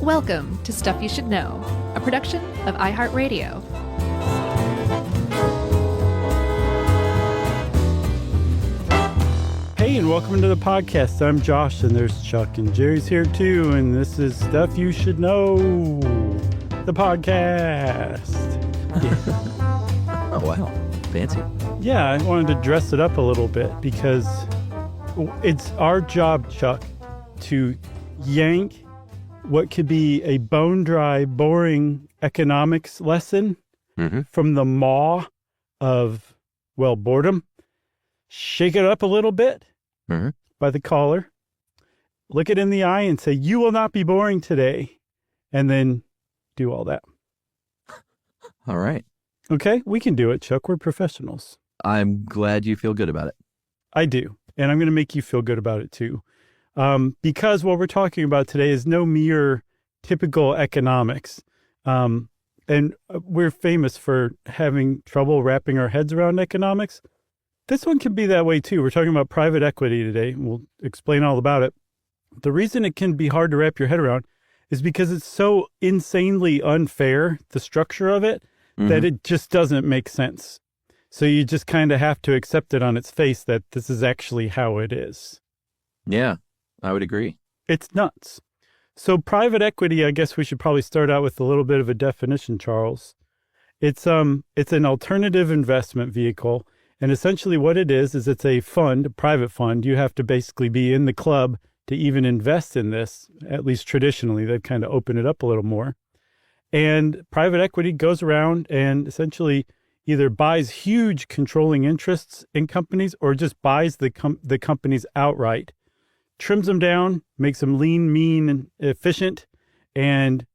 Welcome to Stuff You Should Know, a production of iHeartRadio. Hey, and welcome to the podcast. I'm Josh, and there's Chuck, and Jerry's here too, and this is Stuff You Should Know, the podcast. Oh, wow. Fancy. Yeah, I wanted to dress it up a little bit because it's our job, Chuck, to yank what could be a bone-dry, boring economics lesson from the maw of, well, boredom, shake it up a little bit by the collar, look it in the eye and say, you will not be boring today, and then do all that. All right. Okay, we can do it, Chuck. We're professionals. I'm glad you feel good about it. I do, and I'm going to make you feel good about it, too. Because what we're talking about today is no mere typical economics. And we're famous for having trouble wrapping our heads around economics. This one can be that way too. We're talking about private equity today. We'll explain all about it. The reason it can be hard to wrap your head around is because it's so insanely unfair, the structure of it, that it just doesn't make sense. So you just kind of have to accept it on its face that this is actually how it is. Yeah, I would agree. It's nuts. So private equity, I guess we should probably start out with a little bit of a definition, Charles. It's an alternative investment vehicle. And essentially what it is it's a fund, a private fund. You have to basically be in the club to even invest in this, at least traditionally. They've kind of opened it up a little more. And private equity goes around and essentially either buys huge controlling interests in companies or just buys the companies outright, trims them down, makes them lean, mean, and efficient, and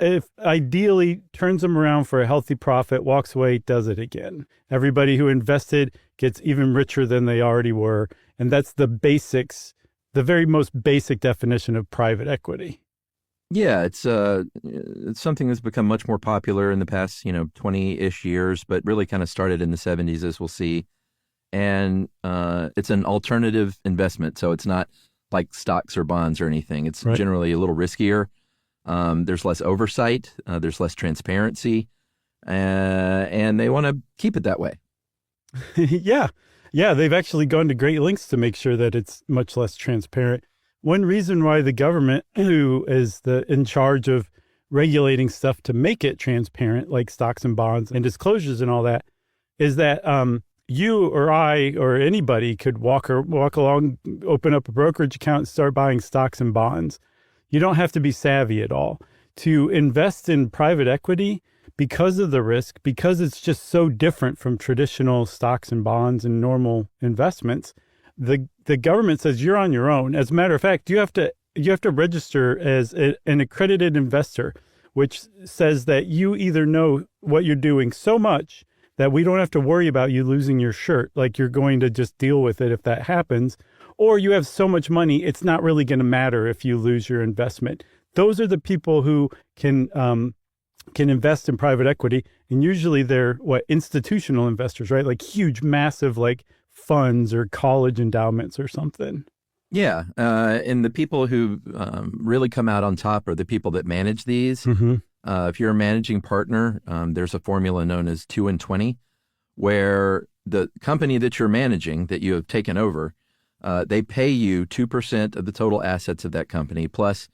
if ideally turns them around for a healthy profit, walks away, does it again. Everybody who invested gets even richer than they already were. And that's the basics, the very most basic definition of private equity. Yeah, it's something that's become much more popular in the past, 20-ish years, but really kind of started in the 70s, as we'll see. And it's an alternative investment. So it's not like stocks or bonds or anything. It's generally a little riskier. There's less oversight, there's less transparency, and they want to keep it that way. Yeah, they've actually gone to great lengths to make sure that it's much less transparent. One reason why the government, who is in charge of regulating stuff to make it transparent, like stocks and bonds and disclosures and all that, is that you or I or anybody could walk along, open up a brokerage account and start buying stocks and bonds. You don't have to be savvy at all. To invest in private equity, because of the risk, because it's just so different from traditional stocks and bonds and normal investments, the government says you're on your own. As a matter of fact, you have to register as an accredited investor, which says that you either know what you're doing so much that we don't have to worry about you losing your shirt, like you're going to just deal with it if that happens, or you have so much money, it's not really going to matter if you lose your investment. Those are the people who can invest in private equity, and usually they're institutional investors, right? Like huge, massive, like funds or college endowments or something. Yeah, and the people who really come out on top are the people that manage these. If you're a managing partner, there's a formula known as 2 and 20, where the company that you're managing, that you have taken over, they pay you 2% of the total assets of that company, plus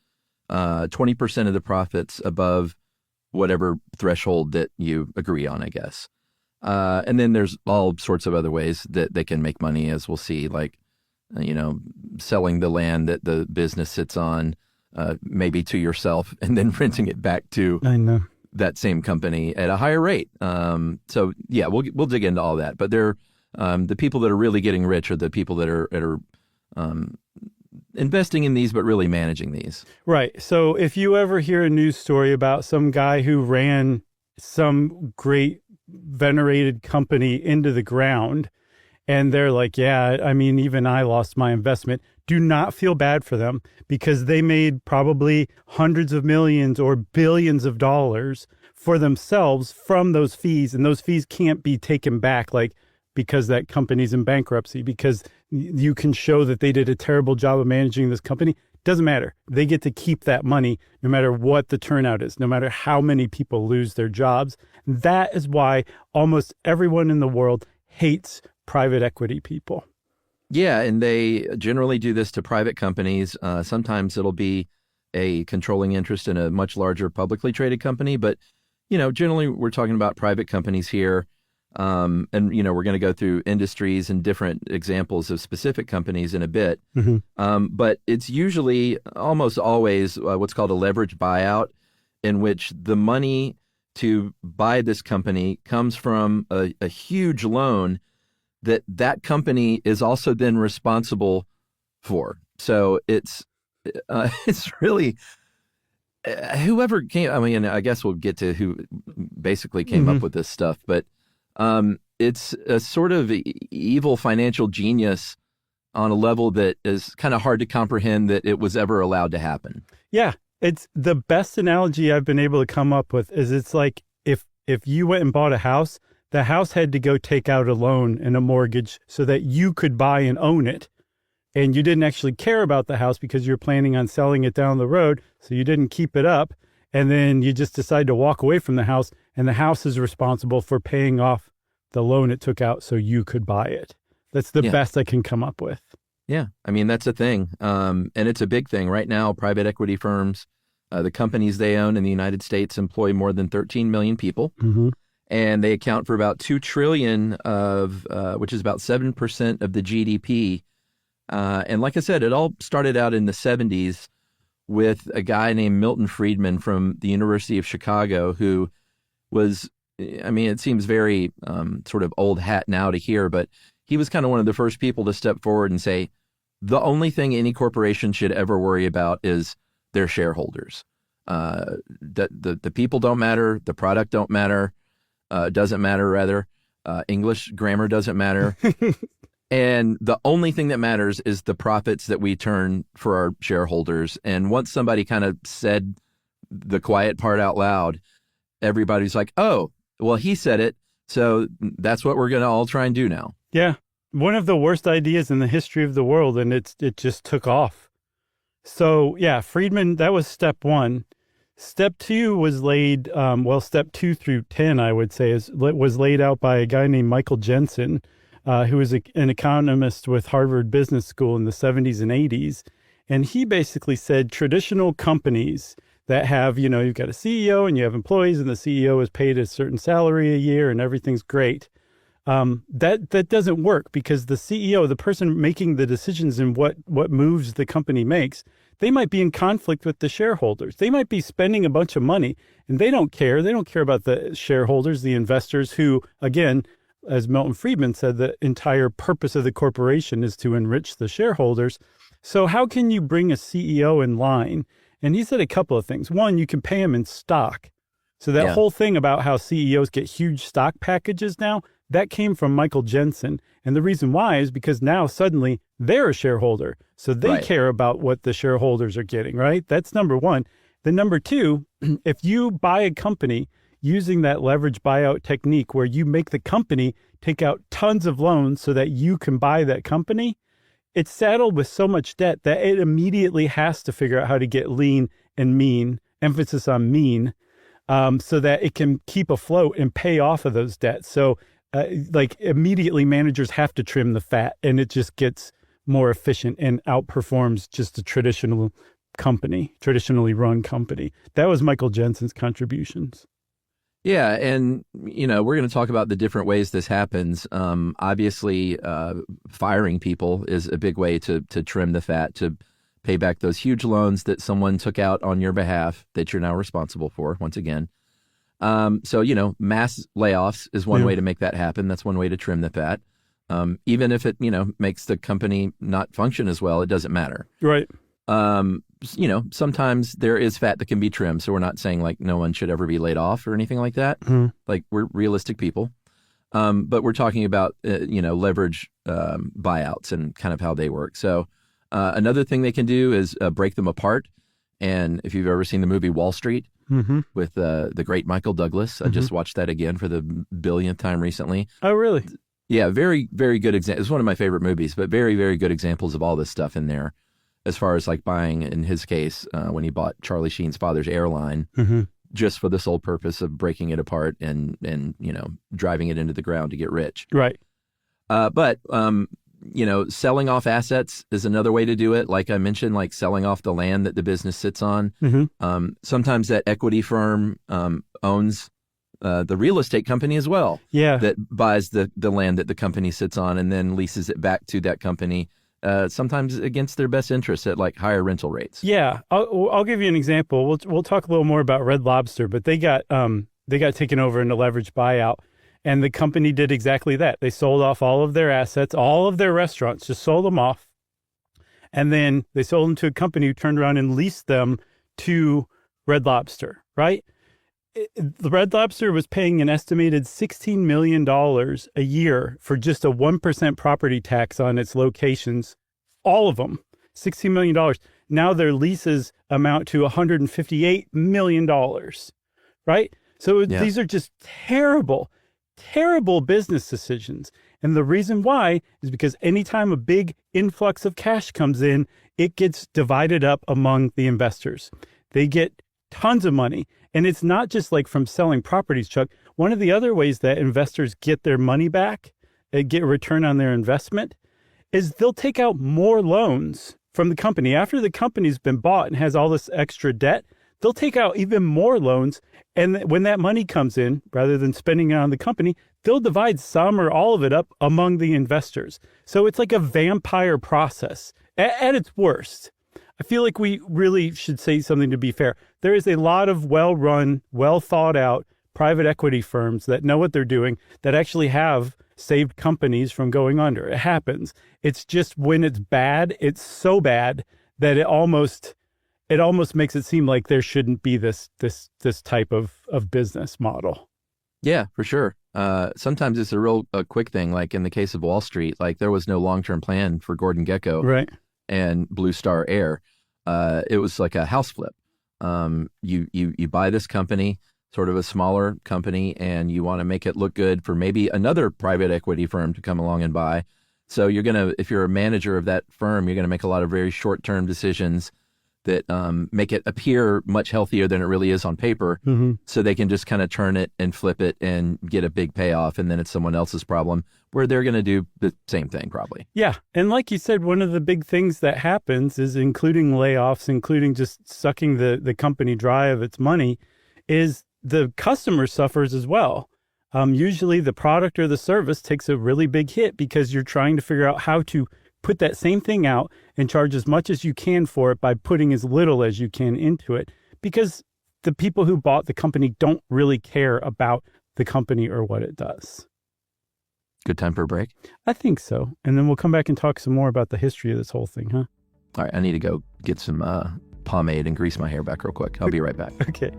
20% of the profits above whatever threshold that you agree on, I guess. And then there's all sorts of other ways that they can make money, as we'll see, like, selling the land that the business sits on, maybe to yourself, and then renting it back to that same company at a higher rate. So yeah, we'll dig into all that. But they're the people that are really getting rich are the people that are investing in these, but really managing these. Right. So if you ever hear a news story about some guy who ran some great venerated company into the ground, and they're like, yeah, I mean, even I lost my investment, do not feel bad for them, because they made probably hundreds of millions or billions of dollars for themselves from those fees. And those fees can't be taken back, like, because that company's in bankruptcy, because you can show that they did a terrible job of managing this company. Doesn't matter. They get to keep that money no matter what the turnout is, no matter how many people lose their jobs. That is why almost everyone in the world hates private equity people. Yeah, and they generally do this to private companies. Sometimes it'll be a controlling interest in a much larger publicly traded company, but generally we're talking about private companies here. And we're going to go through industries and different examples of specific companies in a bit. But it's usually almost always what's called a leveraged buyout, in which the money to buy this company comes from a huge loan that company is also then responsible for. So it's really whoever came. I mean, I guess we'll get to who basically came up with this stuff, but it's a sort of evil financial genius on a level that is kind of hard to comprehend that it was ever allowed to happen. Yeah, it's the best analogy I've been able to come up with is it's like if you went and bought a house, the house had to go take out a loan and a mortgage so that you could buy and own it. And you didn't actually care about the house because you're planning on selling it down the road, so you didn't keep it up. And then you just decide to walk away from the house, and the house is responsible for paying off the loan it took out so you could buy it. That's the best I can come up with. Yeah, I mean, that's a thing. And it's a big thing. Right now, private equity firms, the companies they own in the United States employ more than 13 million people. And they account for about $2 trillion which is about 7% of the GDP. And like I said, it all started out in the 70s with a guy named Milton Friedman from the University of Chicago, who was, I mean, it seems very sort of old hat now to hear, but he was kind of one of the first people to step forward and say, the only thing any corporation should ever worry about is their shareholders. The people don't matter, the product don't matter, doesn't matter rather, English grammar doesn't matter. And the only thing that matters is the profits that we turn for our shareholders. And once somebody kind of said the quiet part out loud, everybody's like, oh, well, he said it, so that's what we're going to all try and do now. Yeah. One of the worst ideas in the history of the world, and it just took off. So, yeah, Friedman, that was step one. Step two was laid, step 2 through 10, I would say, was laid out by a guy named Michael Jensen, who was an economist with Harvard Business School in the 70s and 80s. And he basically said traditional companies that have, you've got a CEO and you have employees and the CEO is paid a certain salary a year and everything's great. That doesn't work because the CEO, the person making the decisions in what moves the company makes, they might be in conflict with the shareholders. They might be spending a bunch of money and they don't care. They don't care about the shareholders, the investors who, again, as Milton Friedman said, the entire purpose of the corporation is to enrich the shareholders. So how can you bring a CEO in line? And he said a couple of things. One, you can pay him in stock. So that whole thing about how CEOs get huge stock packages now, that came from Michael Jensen. And the reason why is because now suddenly they're a shareholder. So they care about what the shareholders are getting, right? That's number one. Then number two, if you buy a company using that leverage buyout technique where you make the company take out tons of loans so that you can buy that company, it's saddled with so much debt that it immediately has to figure out how to get lean and mean, emphasis on mean, so that it can keep afloat and pay off of those debts. So immediately managers have to trim the fat and it just gets more efficient and outperforms just a traditionally run company. That was Michael Jensen's contributions. Yeah, and we're going to talk about the different ways this happens. Obviously, firing people is a big way to trim the fat, to pay back those huge loans that someone took out on your behalf that you're now responsible for, once again. So, mass layoffs is one way to make that happen. That's one way to trim the fat. Even if it, makes the company not function as well, it doesn't matter. Right. Sometimes there is fat that can be trimmed. So we're not saying like no one should ever be laid off or anything like that. Like we're realistic people. But we're talking about, leverage buyouts and kind of how they work. So another thing they can do is break them apart. And if you've ever seen the movie Wall Street with the great Michael Douglas, I just watched that again for the billionth time recently. Oh, really? Yeah, very, very good example. It's one of my favorite movies, but very, very good examples of all this stuff in there. as far as like buying, in his case, when he bought Charlie Sheen's father's airline, just for the sole purpose of breaking it apart and driving it into the ground to get rich. Right. But selling off assets is another way to do it. Like I mentioned, like selling off the land that the business sits on. Sometimes that equity firm owns the real estate company as well. Yeah. That buys the land that the company sits on and then leases it back to that company, sometimes against their best interest at like higher rental rates. Yeah. I'll give you an example. We'll talk a little more about Red Lobster, but they got taken over in a leveraged buyout. And the company did exactly that. They sold off all of their assets, all of their restaurants, just sold them off. And then they sold them to a company who turned around and leased them to Red Lobster, right? The Red Lobster was paying an estimated $16 million a year for just a 1% property tax on its locations. All of them, $16 million. Now their leases amount to $158 million, right? So these are just terrible business decisions. And the reason why is because anytime a big influx of cash comes in, it gets divided up among the investors. They get tons of money. And it's not just like from selling properties, Chuck. One of the other ways that investors get their money back, get a return on their investment, is they'll take out more loans from the company. After the company's been bought and has all this extra debt, they'll take out even more loans. And when that money comes in, rather than spending it on the company, they'll divide some or all of it up among the investors. So it's like a vampire process at its worst. I feel like we really should say something to be fair. There is a lot of well-run, well-thought-out private equity firms that know what they're doing that actually have saved companies from going under. It happens. It's just when it's bad, it's so bad that it almost makes it seem like there shouldn't be this type of business model. Yeah, for sure. Sometimes it's a quick thing. Like in the case of Wall Street, like there was no long-term plan for Gordon Gekko and Blue Star Air. It was like a house flip. You buy this company, sort of a smaller company, and you want to make it look good for maybe another private equity firm to come along and buy. So if you're a manager of that firm, you're going to make a lot of very short-term decisions that make it appear much healthier than it really is on paper. So they can just kind of turn it and flip it and get a big payoff. And then it's someone else's problem where they're going to do the same thing probably. Yeah. And like you said, one of the big things that happens is including layoffs, including just sucking the company dry of its money, is the customer suffers as well. Usually the product or the service takes a really big hit because you're trying to figure out how to put that same thing out and charge as much as you can for it by putting as little as you can into it, because the people who bought the company don't really care about the company or what it does. Good time for a break? I think so. And then we'll come back and talk some more about the history of this whole thing, huh? All right. I need to go get some pomade and grease my hair back real quick. I'll be right back. Okay.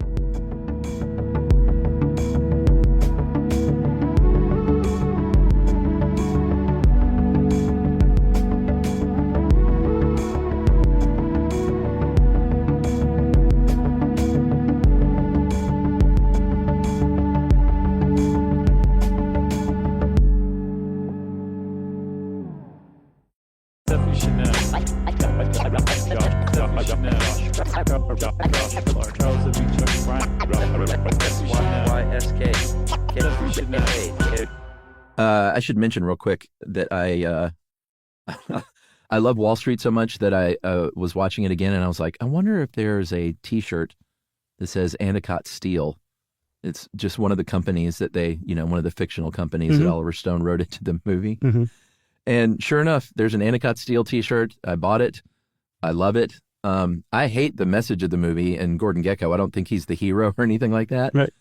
I should mention real quick that I love Wall Street so much that I was watching it again and I was like, I wonder if there's a T-shirt that says Endicott Steel. It's just one of the companies that one of the fictional companies that Oliver Stone wrote into the movie. And sure enough, there's an Endicott Steel T-shirt. I bought it. I love it. I hate the message of the movie and Gordon Gekko. I don't think he's the hero or anything like that. Right.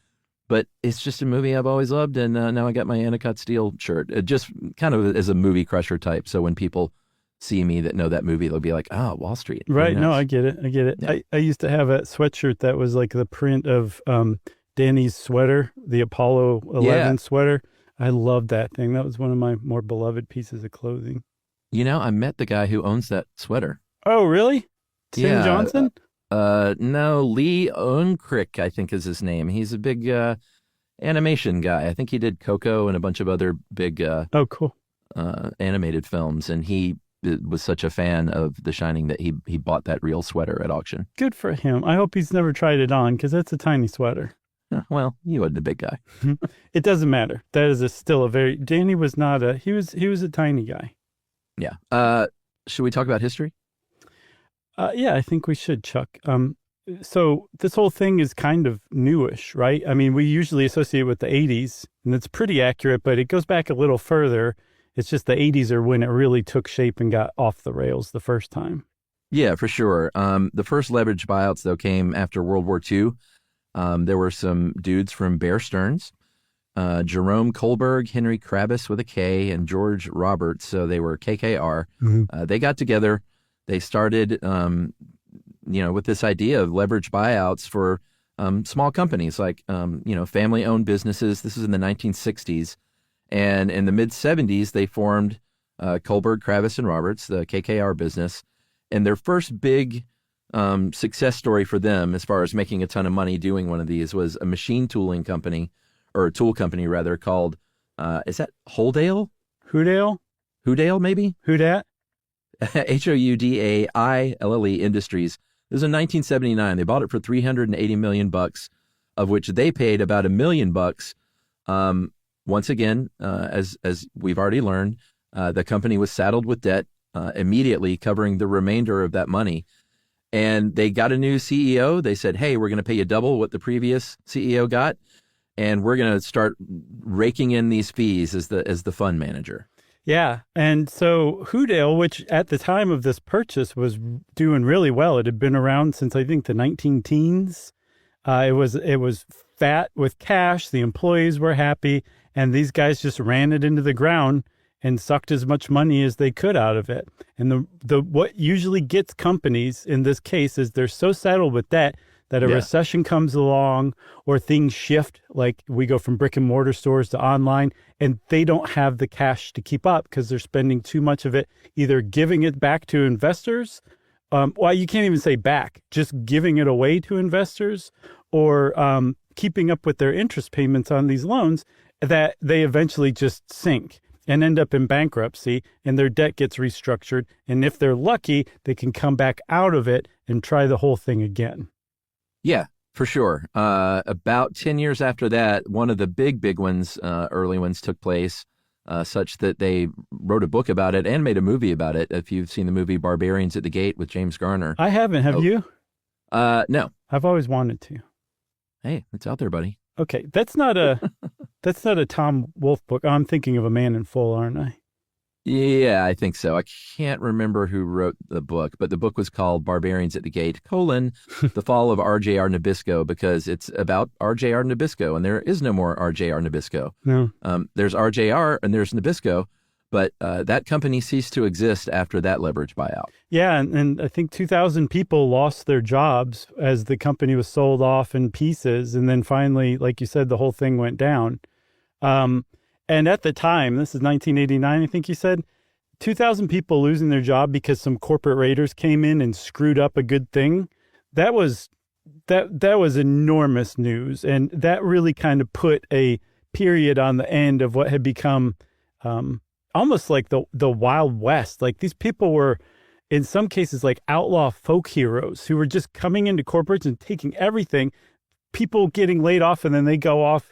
But it's just a movie I've always loved, and now I got my Endicott Steel shirt. It just kind of as a movie crusher type. So when people see me that know that movie, they'll be like, "Oh, Wall Street." Right? No, I get it. Yeah. I used to have a sweatshirt that was like the print of Danny's sweater, the Apollo 11 sweater. I loved that thing. That was one of my more beloved pieces of clothing. I met the guy who owns that sweater. Oh, really? Tim Johnson? No, Lee Unkrich, I think is his name. He's a big animation guy. I think he did Coco and a bunch of other big cool. Animated films. And he was such a fan of The Shining that he bought that real sweater at auction. Good for him. I hope he's never tried it on because that's a tiny sweater. Well, you wasn't a big guy. It doesn't matter. That is still a very Danny was not a he was a tiny guy. Yeah. Should we talk about history? Yeah, I think we should, Chuck. So this whole thing is kind of newish, right? I mean, we usually associate with the 80s, and it's pretty accurate, but it goes back a little further. It's just the 80s are when it really took shape and got off the rails the first time. Yeah, for sure. The first leverage buyouts, though, came after World War II. There were some dudes from Bear Stearns, Jerome Kohlberg, Henry Krabbis with a K, and George Roberts, so they were KKR. Mm-hmm. They got together. They started, with this idea of leverage buyouts for small companies like, family-owned businesses. This is in the 1960s. And in the mid-70s, they formed Kohlberg, Krabbis, and Roberts, the KKR business. And their first big success story for them, as far as making a ton of money doing one of these, was a machine tooling company, or a tool company rather, called, is that Houdale? Houdale, maybe? Who dat? Houdaille Industries. This was in 1979. They bought it for $380 million, of which they paid about $1 million. Once again, as we've already learned, the company was saddled with debt immediately, covering the remainder of that money. And they got a new CEO. They said, hey, we're going to pay you double what the previous CEO got, and we're going to start raking in these fees as the fund manager. Yeah. And so Houdale, which at the time of this purchase was doing really well. It had been around since I think the 19-teens. It was fat with cash. The employees were happy, and these guys just ran it into the ground and sucked as much money as they could out of it. And the what usually gets companies in this case is they're so saddled with debt that a recession comes along or things shift, like we go from brick and mortar stores to online, and they don't have the cash to keep up because they're spending too much of it, either giving it back to investors. Well, you can't even say back, just giving it away to investors, or keeping up with their interest payments on these loans, that they eventually just sink and end up in bankruptcy, and their debt gets restructured. And if they're lucky, they can come back out of it and try the whole thing again. Yeah, for sure. About 10 years after that, one of the big ones, early ones, took place, such that they wrote a book about it and made a movie about it. If you've seen the movie Barbarians at the Gate with James Garner. I haven't. Have you? No. I've always wanted to. Hey, it's out there, buddy. Okay, that's not a Tom Wolfe book. I'm thinking of A Man in Full, aren't I? Yeah, I think so. I can't remember who wrote the book, but the book was called Barbarians at the Gate, The Fall of R.J.R. Nabisco, because it's about R.J.R. Nabisco, and there is no more R.J.R. Nabisco. No. There's R.J.R. and there's Nabisco, but that company ceased to exist after that leverage buyout. Yeah, and I think 2,000 people lost their jobs as the company was sold off in pieces, and then finally, like you said, the whole thing went down. And at the time, this is 1989, I think you said, 2,000 people losing their job because some corporate raiders came in and screwed up a good thing. That was enormous news, and that really kind of put a period on the end of what had become almost like the Wild West. Like, these people were, in some cases, like outlaw folk heroes who were just coming into corporates and taking everything. People getting laid off, and then they go off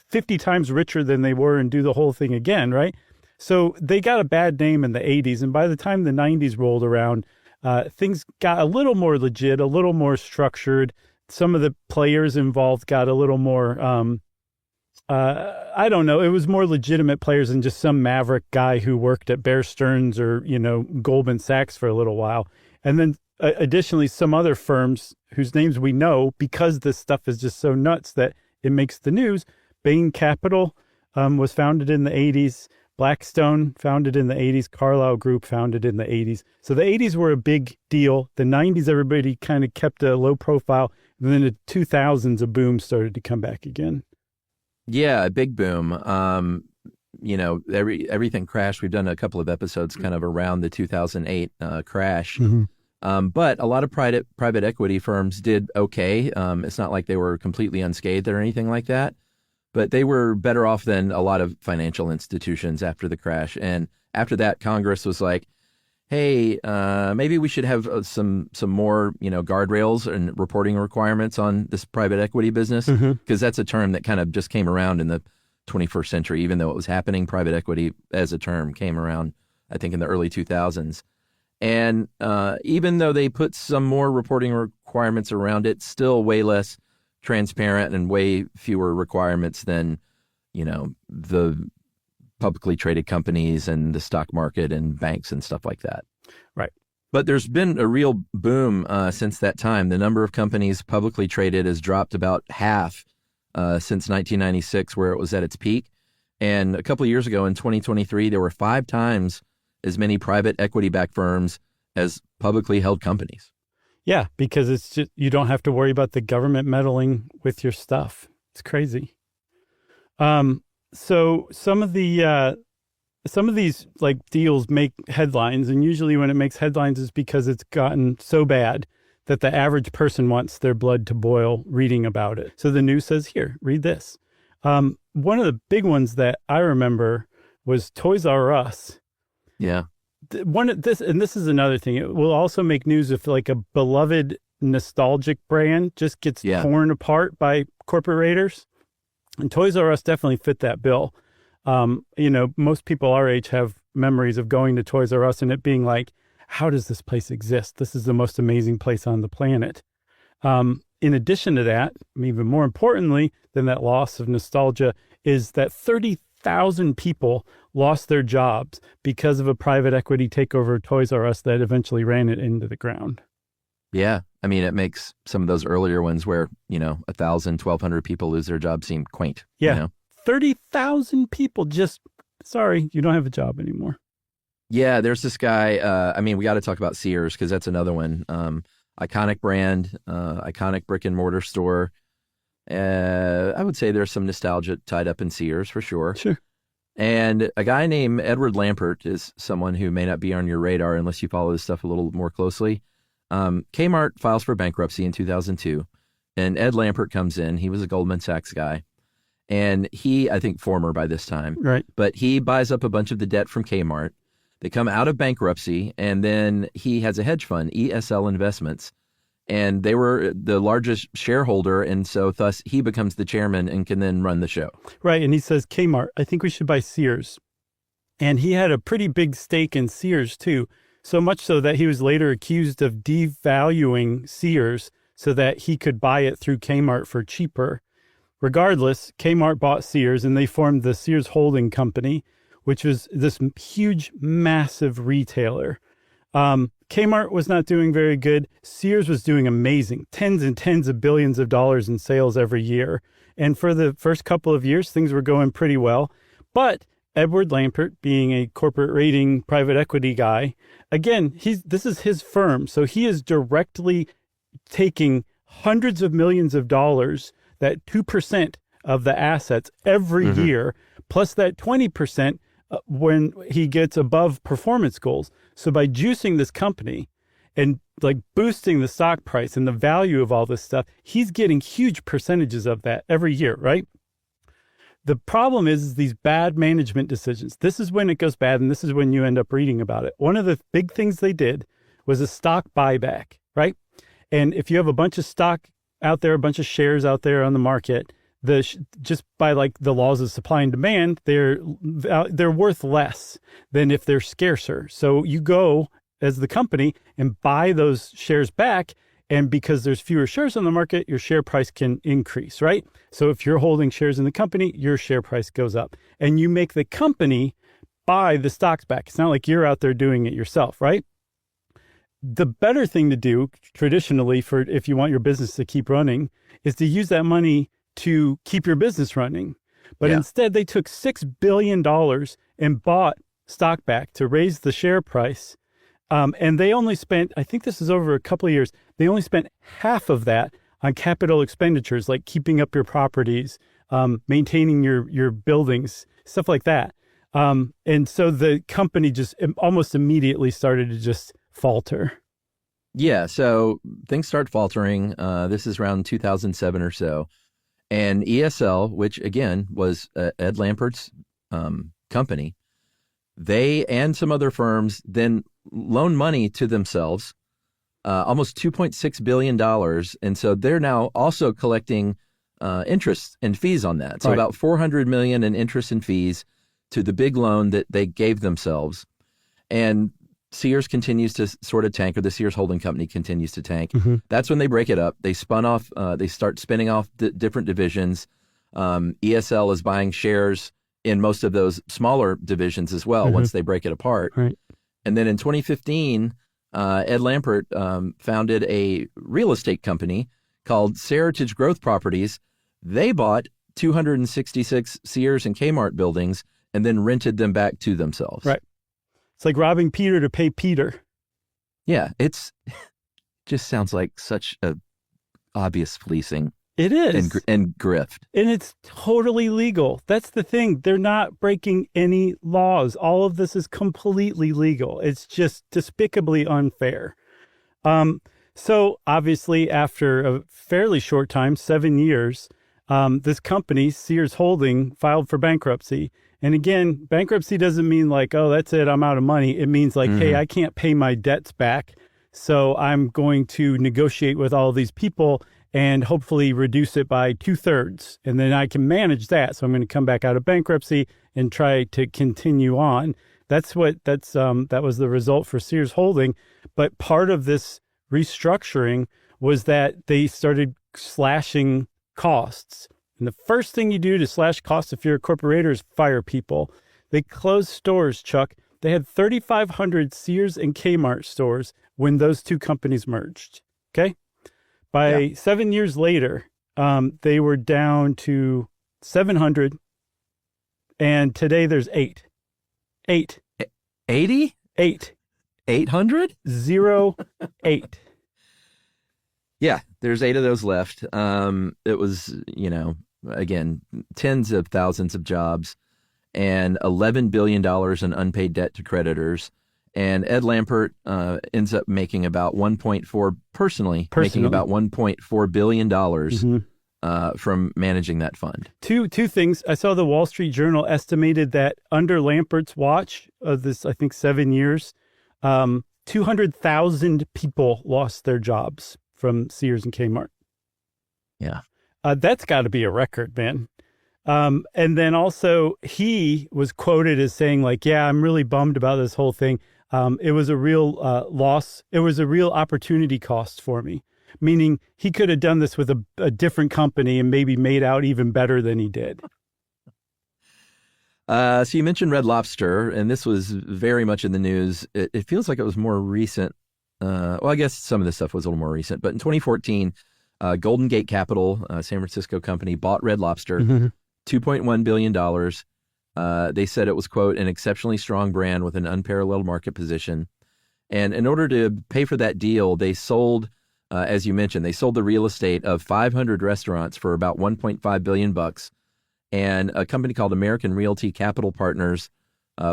50 times richer than they were and do the whole thing again, right? So they got a bad name in the 80s. And by the time the 90s rolled around, things got a little more legit, a little more structured. Some of the players involved got a little more, I don't know, it was more legitimate players than just some maverick guy who worked at Bear Stearns or, Goldman Sachs for a little while. And then additionally, some other firms whose names we know, because this stuff is just so nuts that it makes the news. Bain Capital was founded in the 80s. Blackstone, founded in the 80s. Carlyle Group, founded in the 80s. So the 80s were a big deal. The 90s, everybody kind of kept a low profile. And then the 2000s, a boom started to come back again. Yeah, a big boom. Everything crashed. We've done a couple of episodes kind of around the 2008 crash. Mm-hmm. But a lot of private equity firms did okay. It's not like they were completely unscathed or anything like that. But they were better off than a lot of financial institutions after the crash. And after that, Congress was like, hey, maybe we should have some more, guardrails and reporting requirements on this private equity business, because that's a term that kind of just came around in the 21st century, even though it was happening. Private equity as a term came around, I think, in the early 2000s. And even though they put some more reporting requirements around it, still way less transparent and way fewer requirements than, the publicly traded companies and the stock market and banks and stuff like that. Right. But there's been a real boom since that time. The number of companies publicly traded has dropped about half since 1996, where it was at its peak. And a couple of years ago, in 2023, there were 5 times as many private equity-backed firms as publicly held companies. Yeah, because it's just, you don't have to worry about the government meddling with your stuff. It's crazy. So some of these like deals make headlines, and usually when it makes headlines is because it's gotten so bad that the average person wants their blood to boil reading about it. So the news says, here, read this. One of the big ones that I remember was Toys R Us. Yeah. This is another thing. It will also make news if like a beloved nostalgic brand just gets torn apart by corporate raiders. And Toys R Us definitely fit that bill. Most people our age have memories of going to Toys R Us and it being like, how does this place exist? This is the most amazing place on the planet. In addition to that, even more importantly than that loss of nostalgia, is that 30,000 people lost their jobs because of a private equity takeover of Toys R Us that eventually ran it into the ground. Yeah. I mean, it makes some of those earlier ones where, 1,000, 1,200 people lose their job seem quaint. Yeah. 30,000 people just, sorry, you don't have a job anymore. Yeah. There's this guy, we got to talk about Sears because that's another one. Iconic brand, iconic brick and mortar store. I would say there's some nostalgia tied up in Sears for sure. Sure. And a guy named Edward Lampert is someone who may not be on your radar unless you follow this stuff a little more closely. Kmart files for bankruptcy in 2002, and Ed Lampert comes in. He was a Goldman Sachs guy, and he, I think, former by this time, right? But he buys up a bunch of the debt from Kmart. They come out of bankruptcy, and then he has a hedge fund, ESL Investments, and they were the largest shareholder, and so thus he becomes the chairman and can then run the show. Right, and he says, Kmart, I think we should buy Sears. And he had a pretty big stake in Sears, too. So much so that he was later accused of devaluing Sears so that he could buy it through Kmart for cheaper. Regardless, Kmart bought Sears and they formed the Sears Holding Company, which was this huge, massive retailer. Kmart was not doing very good. Sears was doing amazing, tens and tens of billions of dollars in sales every year. And for the first couple of years, things were going pretty well. But Edward Lampert, being a corporate rating private equity guy, again, this is his firm. So he is directly taking hundreds of millions of dollars, that 2% of the assets every year, plus that 20% when he gets above performance goals. So by juicing this company and like boosting the stock price and the value of all this stuff, he's getting huge percentages of that every year, right? The problem is these bad management decisions. This is when it goes bad, and this is when you end up reading about it. One of the big things they did was a stock buyback, right? And if you have a bunch of stock out there, a bunch of shares out there on the market, just by like the laws of supply and demand, they're worth less than if they're scarcer. So you go as the company and buy those shares back. And because there's fewer shares on the market, your share price can increase, right? So if you're holding shares in the company, your share price goes up. And you make the company buy the stocks back. It's not like you're out there doing it yourself, right? The better thing to do traditionally for if you want your business to keep running is to use that money to keep your business running. But instead, they took $6 billion and bought stock back to raise the share price. And they only spent, I think this is over a couple of years, they only spent half of that on capital expenditures, like keeping up your properties, maintaining your buildings, stuff like that. And so the company just almost immediately started to just falter. Yeah, so things start faltering. This is around 2007 or so. And ESL, which again was Ed Lampert's company, They and some other firms then loan money to themselves, almost $2.6 billion. And so they're now also collecting interest and fees on that. So Right. about $400 million in interest and fees to the big loan that they gave themselves. And Sears continues to sort of tank, or the Sears Holding Company continues to tank. That's when they break it up. They spun off, they start spinning off different divisions. ESL is buying shares in most of those smaller divisions as well once they break it apart. Right. And then in 2015, Ed Lampert founded a real estate company called Seritage Growth Properties. They bought 266 Sears and Kmart buildings and then rented them back to themselves. Right. It's like robbing Peter to pay Peter. Yeah, it's just sounds like such a obvious fleecing It is. and grift. And it's totally legal. That's the thing. They're not breaking any laws. All of this is completely legal. It's just despicably unfair. So obviously, after a fairly short time, 7 years, this company, Sears Holding, filed for bankruptcy. And again, bankruptcy doesn't mean like, oh, that's it, I'm out of money. It means like, hey, I can't pay my debts back, so I'm going to negotiate with all these people and hopefully reduce it by 2/3. And then I can manage that. So I'm going to come back out of bankruptcy and try to continue on. That was the result for Sears Holding. But part of this restructuring was that they started slashing costs. And the first thing you do to slash costs if you're a corporator is fire people. They closed stores, Chuck. They had 3,500 Sears and Kmart stores when those two companies merged. Okay? By 7 years later, they were down to 700. And today there's 8. 8. 80? 8. 800? 0, 8. Yeah, there's 8 of those left. It was, again, tens of thousands of jobs and $11 billion in unpaid debt to creditors. And Ed Lampert ends up making about making about $1.4 billion from managing that fund. Two things. I saw the Wall Street Journal estimated that under Lampert's watch of this, I think, 7 years, 200,000 people lost their jobs from Sears and Kmart. Yeah. That's got to be a record, man. And then also he was quoted as saying like, yeah, I'm really bummed about this whole thing. It was a real loss. It was a real opportunity cost for me, meaning he could have done this with a different company and maybe made out even better than he did. So you mentioned Red Lobster, and this was very much in the news. It feels like it was more recent. Well, I guess some of this stuff was a little more recent, but in 2014, Golden Gate Capital, San Francisco company, bought Red Lobster, $2.1 billion. They said it was, quote, an exceptionally strong brand with an unparalleled market position. And in order to pay for that deal, they sold, as you mentioned, they sold the real estate of 500 restaurants for about $1.5 billion. And a company called American Realty Capital Partners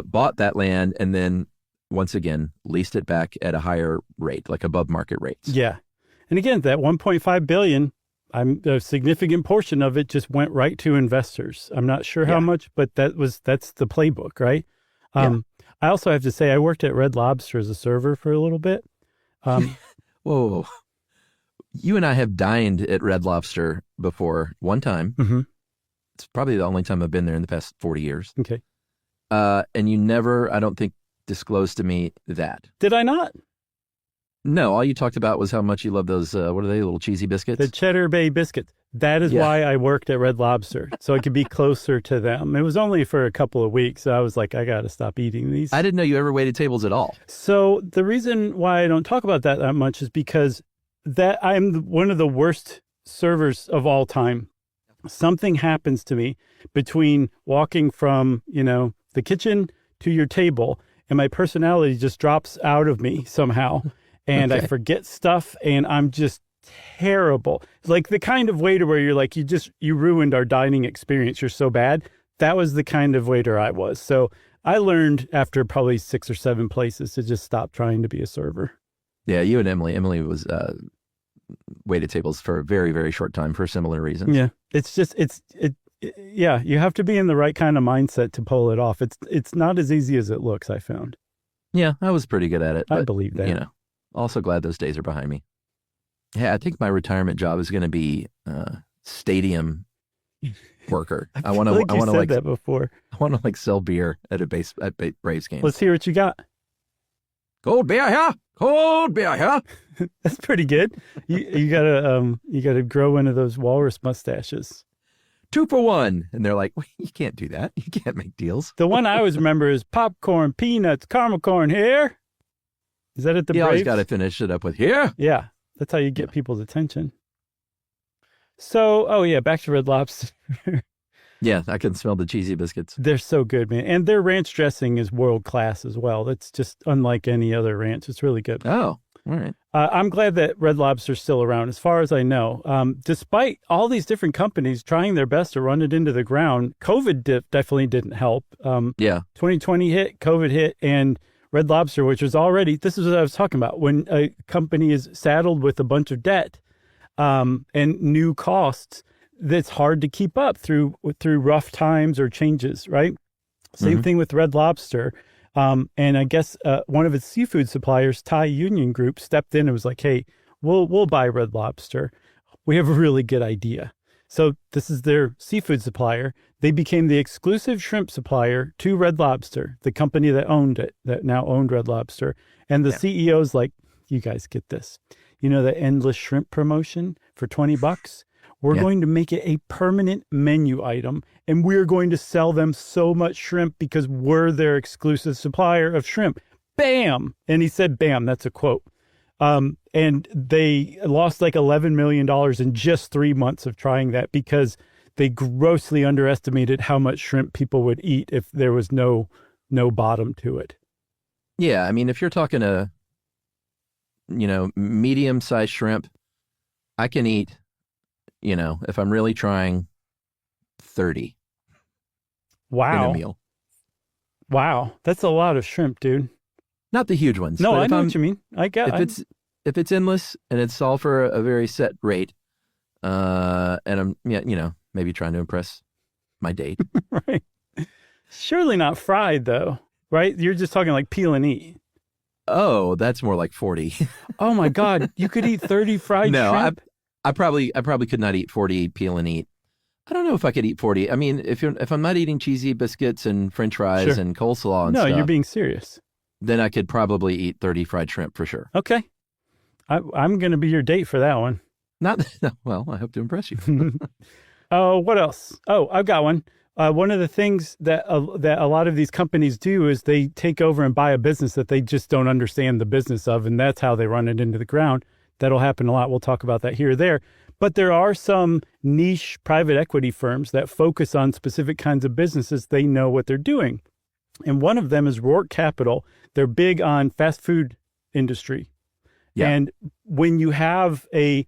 bought that land and then, once again, leased it back at a higher rate, like above market rates. Yeah. And again, that $1.5 billion, a significant portion of it just went right to investors. I'm not sure how much, but that's the playbook, right? I also have to say, I worked at Red Lobster as a server for a little bit. Whoa. You and I have dined at Red Lobster before one time. It's probably the only time I've been there in the past 40 years. Okay. And you never, I don't think, disclosed to me that. Did I not? No, all you talked about was how much you love those, what are they, little cheesy biscuits? The Cheddar Bay biscuits. That is why I worked at Red Lobster, so I could be closer to them. It was only for a couple of weeks, so I was like, I got to stop eating these. I didn't know you ever waited tables at all. So the reason why I don't talk about that much is because that I'm one of the worst servers of all time. Something happens to me between walking from, the kitchen to your table, and my personality just drops out of me somehow. And I forget stuff, and I'm just terrible. Like the kind of waiter where you're like, you ruined our dining experience. You're so bad. That was the kind of waiter I was. So I learned after probably 6 or 7 places to just stop trying to be a server. Yeah, you and Emily. Emily was waited tables for a very, very short time for similar reasons. Yeah. It's just, Yeah, you have to be in the right kind of mindset to pull it off. It's not as easy as it looks, I found. Yeah, I was pretty good at it. I But, believe that. you know, also glad those days are behind me. Yeah, I think my retirement job is going to be stadium worker. I want to. Like I you want to said like. that before. I want to like sell beer at Braves games. Let's hear what you got. Cold beer here. Cold beer here. That's pretty good. You gotta grow one of those walrus mustaches. 2 for 1. And they're like, well, you can't do that. You can't make deals. The one I always remember is popcorn, peanuts, caramel corn here. Is that at the You Braves? always got to finish it up with here. Yeah, that's how you get people's attention. So, oh yeah, back to Red Lobster. Yeah, I can smell the cheesy biscuits. They're so good, man. And their ranch dressing is world class as well. That's just unlike any other ranch. It's really good. Oh, all right. I'm glad that Red Lobster's still around, as far as I know. Despite all these different companies trying their best to run it into the ground, COVID definitely didn't help. Yeah. 2020 hit, COVID hit, and Red Lobster, which was already, this is what I was talking about. When a company is saddled with a bunch of debt and new costs, that's hard to keep up through rough times or changes, right? Same thing with Red Lobster. And I guess one of its seafood suppliers, Thai Union Group, stepped in and was like, hey, we'll buy Red Lobster. We have a really good idea. So this is their seafood supplier. They became the exclusive shrimp supplier to Red Lobster, the company that owned it, that now owned Red Lobster. And the CEO's like, you guys get this. You know, the endless shrimp promotion for $20? We're going to make it a permanent menu item, and we're going to sell them so much shrimp because we're their exclusive supplier of shrimp. Bam! And he said, bam, that's a quote. And they lost like $11 million in just 3 months of trying that because they grossly underestimated how much shrimp people would eat if there was no bottom to it. Yeah, I mean, if you're talking a, medium-sized shrimp, I can eat, if I'm really trying, 30 in Wow. a meal. Wow. That's a lot of shrimp, dude. Not the huge ones. No, but I if know I'm- what you mean. If it's endless and it's all for a very set rate, and I'm maybe trying to impress my date. Right. Surely not fried though, right? You're just talking like peel and eat. Oh, that's more like 40. Oh my God. You could eat 30 fried No, shrimp? I probably could not eat 40 peel and eat. I don't know if I could eat 40. I mean, if I'm not eating cheesy biscuits and French fries Sure. and coleslaw and No, stuff, you're being serious. then I could probably eat 30 fried shrimp for sure. Okay. I'm going to be your date for that one. Not well. I hope to impress you. Oh, what else? Oh, I've got one. One of the things that a lot of these companies do is they take over and buy a business that they just don't understand the business of, and that's how they run it into the ground. That'll happen a lot. We'll talk about that here or there. But there are some niche private equity firms that focus on specific kinds of businesses. They know what they're doing. And one of them is Rourke Capital. They're big on fast food industry. Yeah. And when you have a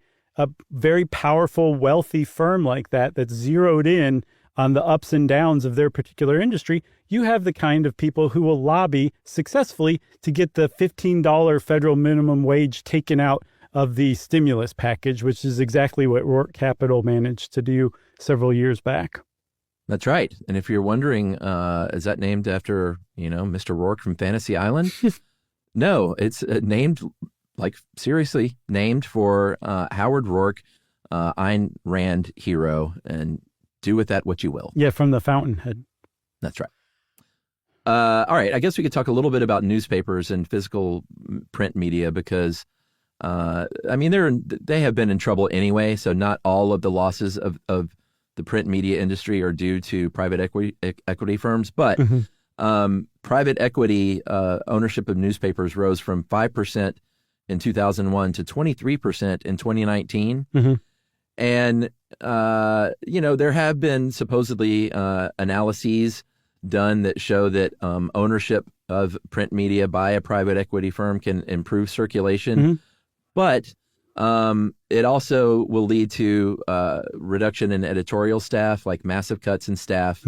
very powerful, wealthy firm like that that's zeroed in on the ups and downs of their particular industry, you have the kind of people who will lobby successfully to get the $15 federal minimum wage taken out of the stimulus package, which is exactly what Rourke Capital managed to do several years back. That's right. And if you're wondering, is that named after, Mr. Rourke from Fantasy Island? No, it's named, like seriously, named for Howard Rourke, Ayn Rand hero, and do with that what you will. Yeah, from the Fountainhead. That's right. All right. I guess we could talk a little bit about newspapers and physical print media because, they have been in trouble anyway. So not all of the losses of the print media industry are due to private equity firms, but private equity ownership of newspapers rose from 5% in 2001 to 23% in 2019. And, there have been supposedly analyses done that show that ownership of print media by a private equity firm can improve circulation. But it also will lead to reduction in editorial staff, like massive cuts in staff,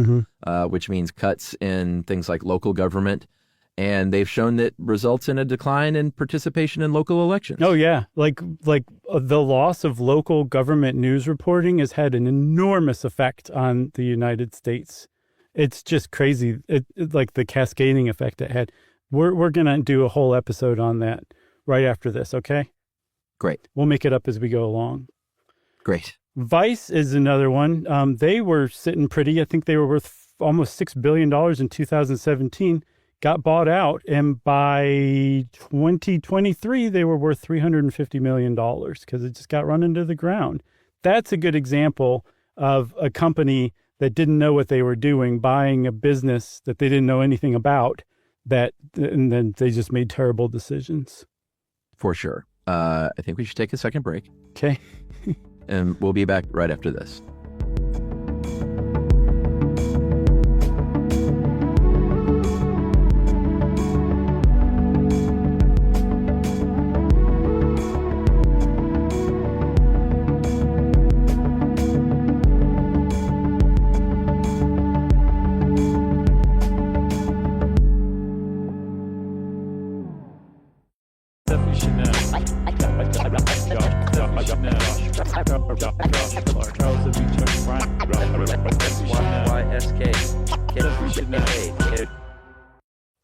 which means cuts in things like local government And they've shown that results in a decline in participation in local elections. Oh, yeah. Like the loss of local government news reporting has had an enormous effect on the United States. It's just crazy. Like the cascading effect it had. We're going to do a whole episode on that right after this, okay? Great. We'll make it up as we go along. Great. Vice is another one. They were sitting pretty. I think they were worth almost $6 billion in 2017. Got bought out, and by 2023, they were worth $350 million because it just got run into the ground. That's a good example of a company that didn't know what they were doing, buying a business that they didn't know anything about, and then they just made terrible decisions. For sure. I think we should take a second break. Okay. And we'll be back right after this.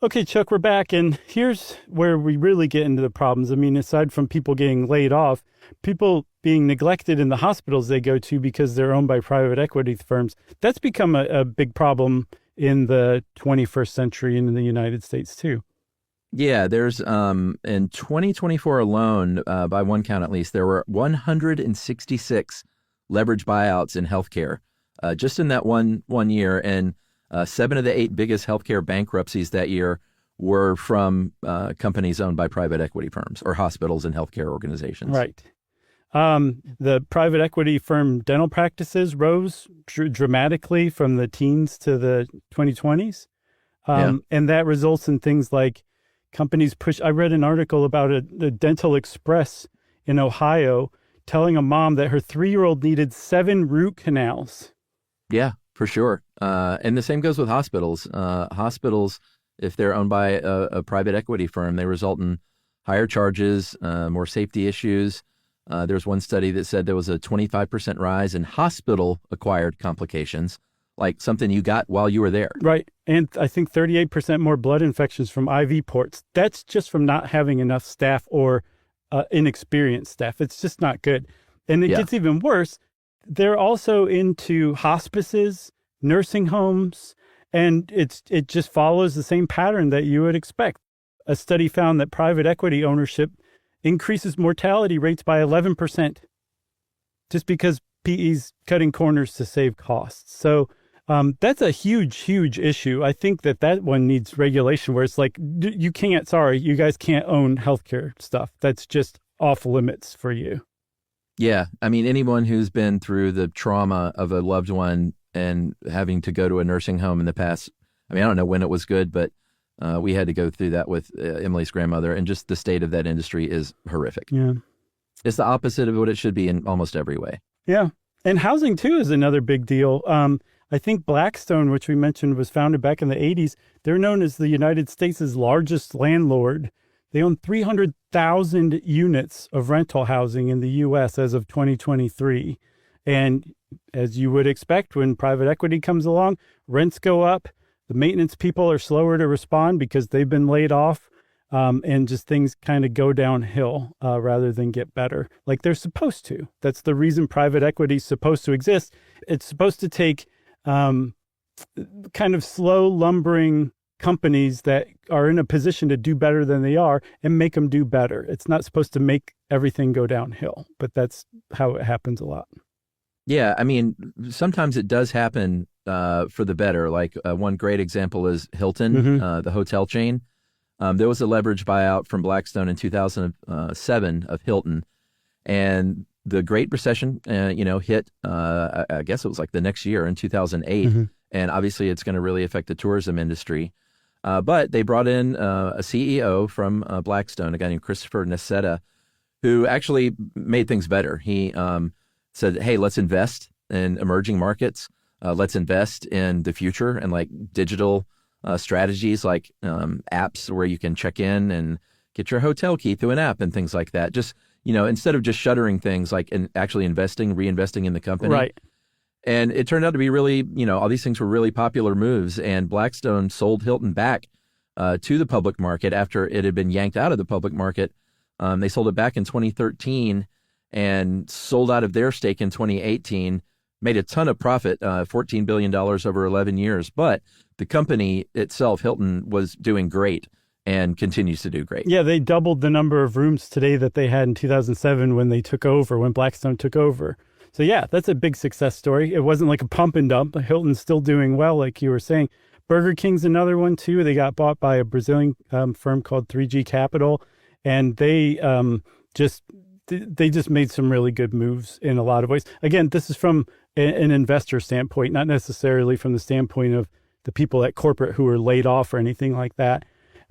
Okay, Chuck, we're back, and here's where we really get into the problems. I mean, aside from people getting laid off, people being neglected in the hospitals they go to because they're owned by private equity firms. That's become a big problem in the 21st century and in the United States, too. Yeah, there's in 2024 alone, by one count at least, there were 166 leverage buyouts in healthcare just in that one year. And 7 of the 8 biggest healthcare bankruptcies that year were from companies owned by private equity firms or hospitals and healthcare organizations. Right. The private equity firm dental practices rose dramatically from the teens to the 2020s. And that results in things like companies push. I read an article about a Dental Express in Ohio telling a mom that her 3-year-old needed 7 root canals. Yeah, for sure. And the same goes with hospitals. Hospitals, if they're owned by a private equity firm, they result in higher charges, more safety issues. There's one study that said there was a 25% rise in hospital-acquired complications, like something you got while you were there. Right. And I think 38% more blood infections from IV ports. That's just from not having enough staff or inexperienced staff. It's just not good. And it gets even worse. They're also into hospices, nursing homes, and it just follows the same pattern that you would expect. A study found that private equity ownership increases mortality rates by 11% just because PE's cutting corners to save costs. So that's a huge, huge issue. I think that one needs regulation where it's like, you guys can't own healthcare stuff. That's just off limits for you. Yeah. I mean, anyone who's been through the trauma of a loved one and having to go to a nursing home in the past, I mean, I don't know when it was good, but we had to go through that with Emily's grandmother, and just the state of that industry is horrific. Yeah. It's the opposite of what it should be in almost every way. Yeah. And housing, too, is another big deal. I think Blackstone, which we mentioned, was founded back in the 80s. They're known as the United States' largest landlord. They own 300,000 units of rental housing in the U.S. as of 2023. And as you would expect, when private equity comes along, rents go up. The maintenance people are slower to respond because they've been laid off. And just things kind of go downhill rather than get better, like they're supposed to. That's the reason private equity is supposed to exist. It's supposed to take kind of slow lumbering companies that are in a position to do better than they are and make them do better. It's not supposed to make everything go downhill, but that's how it happens a lot. Yeah, I mean, sometimes it does happen for the better. Like one great example is Hilton, the hotel chain. There was a leverage buyout from Blackstone in 2007 of Hilton, and the Great Recession, hit. I guess it was like the next year in 2008, and obviously it's going to really affect the tourism industry. But they brought in a CEO from Blackstone, a guy named Christopher Nassetta, who actually made things better. He said, "Hey, let's invest in emerging markets. Let's invest in the future and like digital strategies like apps where you can check in and get your hotel key through an app and things like that. Just, instead of just shuttering things, like actually reinvesting in the company. Right. And it turned out to be really, all these things were really popular moves. And Blackstone sold Hilton back to the public market after it had been yanked out of the public market. They sold it back in 2013 and sold out of their stake in 2018, made a ton of profit, $14 billion over 11 years. But the company itself, Hilton, was doing great and continues to do great. Yeah, they doubled the number of rooms today that they had in 2007 when Blackstone took over. So yeah, that's a big success story. It wasn't like a pump and dump. Hilton's still doing well, like you were saying. Burger King's another one too. They got bought by a Brazilian firm called 3G Capital, and they just made some really good moves in a lot of ways. Again, this is from an investor standpoint, not necessarily from the standpoint of the people at corporate who were laid off or anything like that.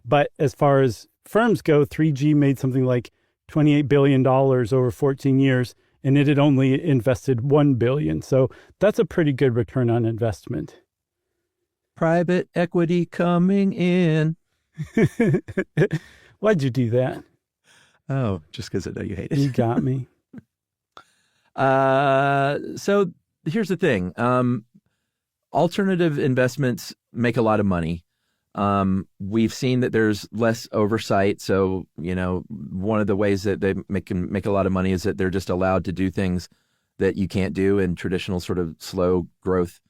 But as far as firms go, 3G made something like $28 billion over 14 years. And it had only invested $1 billion. So that's a pretty good return on investment. Private equity coming in. Why'd you do that? Oh, just because I know you hate it. You got me. So here's the thing. Alternative investments make a lot of money. We've seen that there's less oversight. So, one of the ways that they can make a lot of money is that they're just allowed to do things that you can't do in traditional sort of slow growth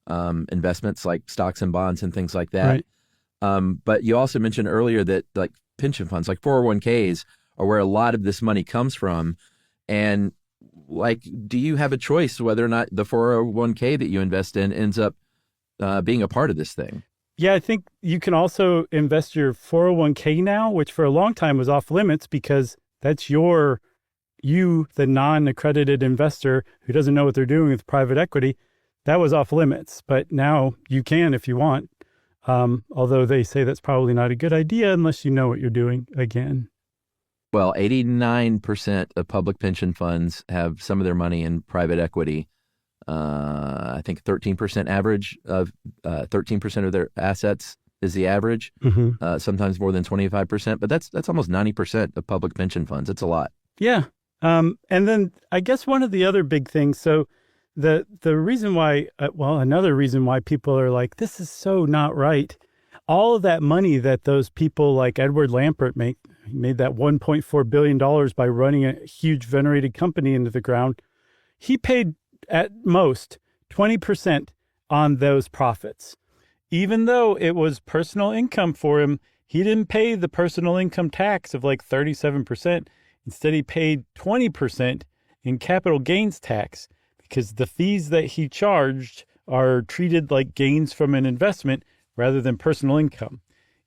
investments like stocks and bonds and things like that. Right. But you also mentioned earlier that like pension funds, like 401ks, are where a lot of this money comes from. And like, do you have a choice whether or not the 401k that you invest in ends up being a part of this thing? Yeah, I think you can also invest your 401k now, which for a long time was off limits because that's you, the non-accredited investor who doesn't know what they're doing with private equity. That was off limits, but now you can if you want. Although they say that's probably not a good idea unless you know what you're doing again. Well, 89% of public pension funds have some of their money in private equity. I think 13% average of 13% of their assets is the average. Mm-hmm. Sometimes more than 25%, but that's almost 90% of public pension funds. It's a lot. Yeah. And then I guess one of the other big things, so the reason why, another reason why people are like, this is so not right. All of that money that those people like Edward Lampert made that $1.4 billion by running a huge venerated company into the ground. He paid at most 20% on those profits. Even though it was personal income for him, he didn't pay the personal income tax of like 37%. Instead, he paid 20% in capital gains tax because the fees that he charged are treated like gains from an investment rather than personal income,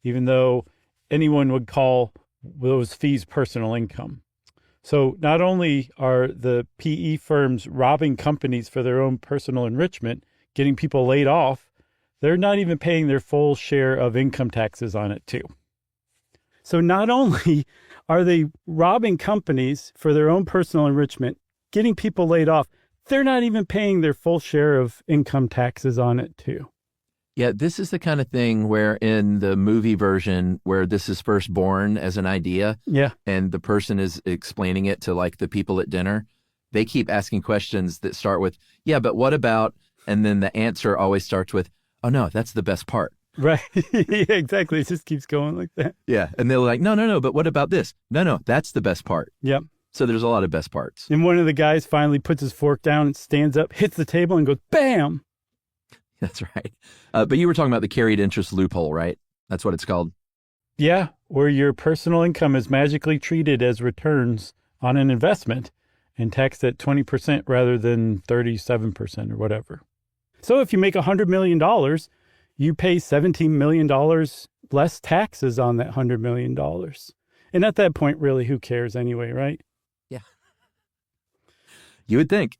even though anyone would call those fees personal income. So not only are the PE firms robbing companies for their own personal enrichment, getting people laid off, they're not even paying their full share of income taxes on it too. So not only are they robbing companies for their own personal enrichment, getting people laid off, they're not even paying their full share of income taxes on it too. Yeah, this is the kind of thing where in the movie version where this is first born as an idea, yeah, and the person is explaining it to like the people at dinner, they keep asking questions that start with, yeah, but what about, and then the answer always starts with, oh no, that's the best part. Right. Yeah, exactly. It just keeps going like that. Yeah. And they're like, no, but what about this? No, that's the best part. Yep. So there's a lot of best parts. And one of the guys finally puts his fork down and stands up, hits the table and goes, bam. That's right. But you were talking about the carried interest loophole, right? That's what it's called. Yeah, where your personal income is magically treated as returns on an investment and taxed at 20% rather than 37% or whatever. So if you make $100 million, you pay $17 million less taxes on that $100 million. And at that point, really, who cares anyway, right? Yeah. You would think.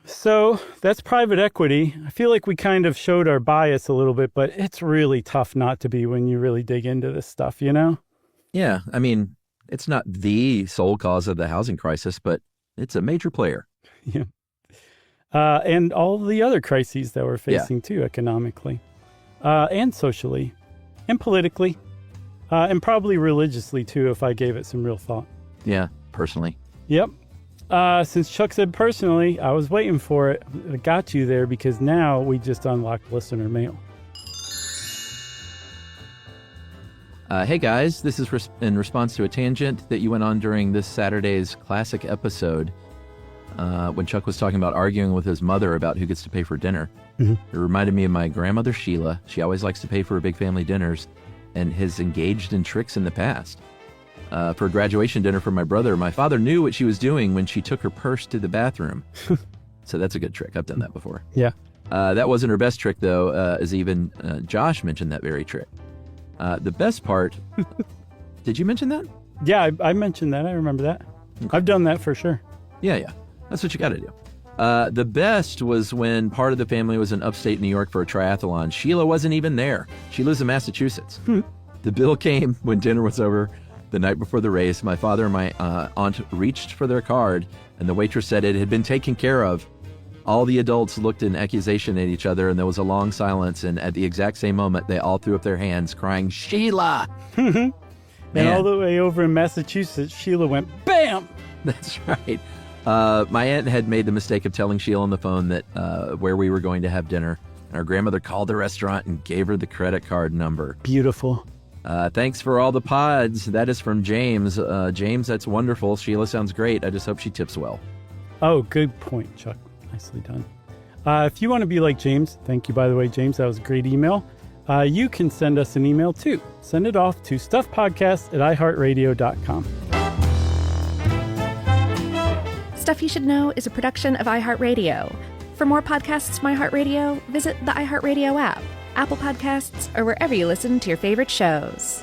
So that's private equity. I feel like we kind of showed our bias a little bit, but it's really tough not to be when you really dig into this stuff, you know? Yeah. I mean, it's not the sole cause of the housing crisis, but it's a major player. Yeah. And all the other crises that we're facing too, economically and socially. and politically, and probably religiously too, if I gave it some real thought. Yeah, personally. Yep. Since Chuck said personally, I was waiting for it. I got you there because now we just unlocked listener mail. Hey guys, this is in response to a tangent that you went on during this Saturday's classic episode when Chuck was talking about arguing with his mother about who gets to pay for dinner. It reminded me of my grandmother, Sheila. She always likes to pay for her big family dinners and has engaged in tricks in the past. For a graduation dinner for my brother, my father knew what she was doing when she took her purse to the bathroom. So that's a good trick. I've done that before. Yeah. That wasn't her best trick, though, as even Josh mentioned that very trick. The best part... Did you mention that? Yeah, I mentioned that. I remember that. Okay. I've done that for sure. Yeah. That's what you got to do. The best was when part of the family was in upstate New York for a triathlon. Sheila wasn't even there. She lives in Massachusetts. The bill came when dinner was over. The night before the race, my father and my aunt reached for their card, and the waitress said it had been taken care of. All the adults looked in accusation at each other, and there was a long silence, and at the exact same moment, they all threw up their hands, crying, "Sheila!" And all the way over in Massachusetts, Sheila went, BAM! That's right. My aunt had made the mistake of telling Sheila on the phone that where we were going to have dinner, and our grandmother called the restaurant and gave her the credit card number. Beautiful. Thanks for all the pods. That is from James. James, that's wonderful. Sheila sounds great. I just hope she tips well. Oh, good point, Chuck. Nicely done. If you want to be like James, thank you, by the way, James. That was a great email. You can send us an email, too. Send it off to stuffpodcast@iheartradio.com. Stuff You Should Know is a production of iHeartRadio. For more podcasts from iHeartRadio, visit the iHeartRadio app, Apple Podcasts, or wherever you listen to your favorite shows.